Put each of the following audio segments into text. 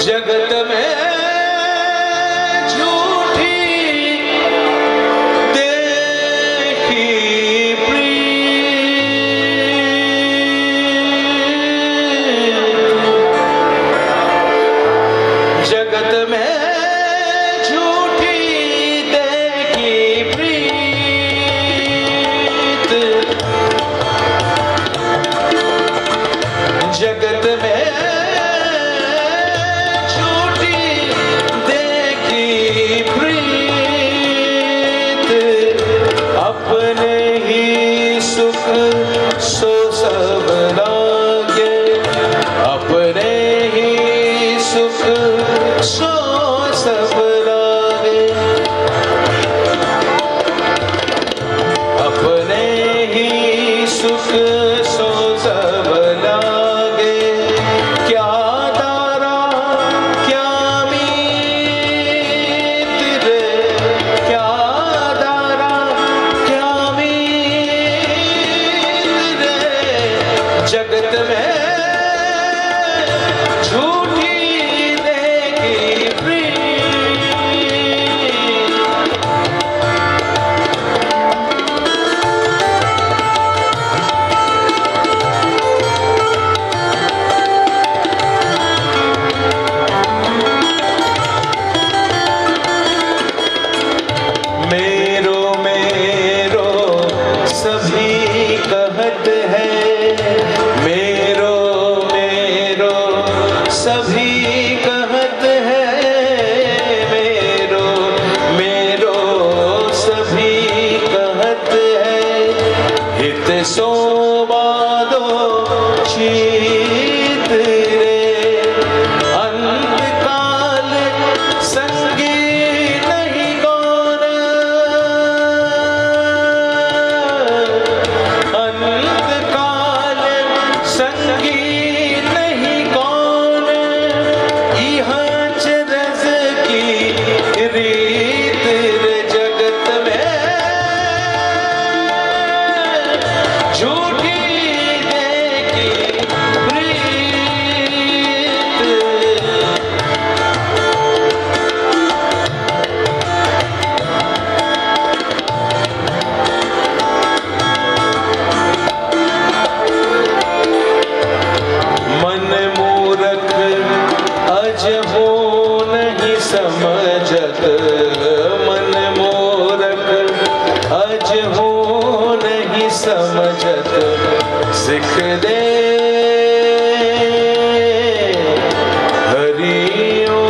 जगत में झूठी देखी प्रीत, जगत में झूठी देखी प्रीत, जगत में अपने ही सुख सो सब लागे, अपने ही सुख सो सब लागे, अपने ही सुख सो सब लागे। क्या तारा क्या मीत रे, क्या जगत में झूठी देखी मेरो मेरो सभी कहत है, मेरो मेरो सभी कहत है, मेरो मेरो सभी कहत है, हित सो बादो चीत रे, अंत काल संगी नहीं गौर, अंत काल संगी नहीं कौन, यहाँ चरस की रीत रे, जगत में झूठी देखी प्रीत, मन मूरख अज हो नहीं समझत, मन मूरख अज हो नहीं समझत, सिख दे हरिओ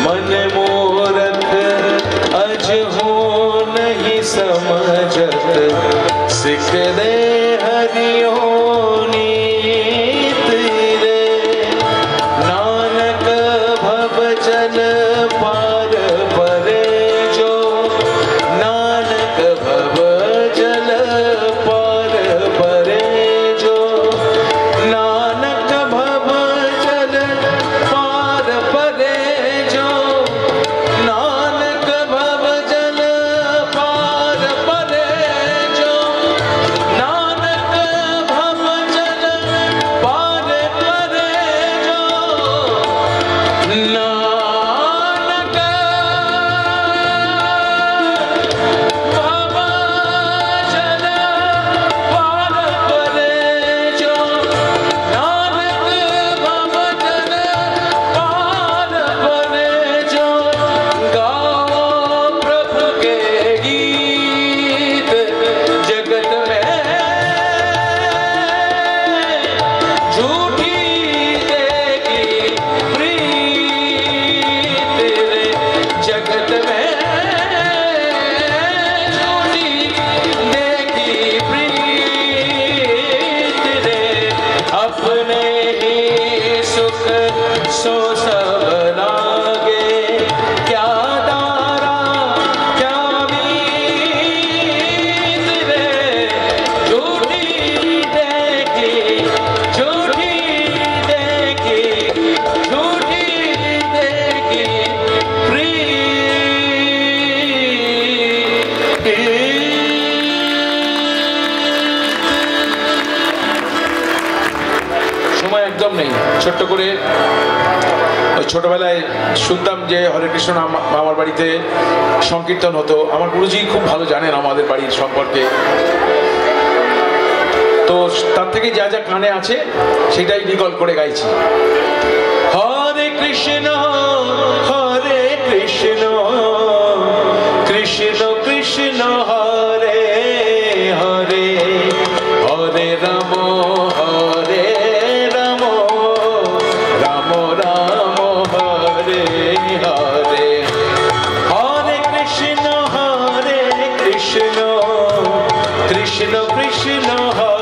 मन मूरख अज हो नहीं समझत, सिख दे हरिओ नीत रे, नानक भव जल पार परे जो, नानक भव जल पार परे जो, नानक भव जल पार परे जो, नानक भव जल पार परे जो, नानक একদম নেই। ছোট্ট করে ওই ছোটবেলায় শুনতাম যে হরে কৃষ্ণ নাম আমার বাড়িতে সংকীর্তন হতো। আমার গুরুজি খুব ভালো জানেন আমাদের বাড়ির সম্পর্কে, তো তার থেকে যা যা কানে আছে সেটাই রিকল করে গাইছি। হরে কৃষ্ণ কৃষ্ণ কৃষ্ণ হরে হরে, হরে রাম রাম রাম হরে হরে, হরে কৃষ্ণ কৃষ্ণ কৃষ্ণ হরে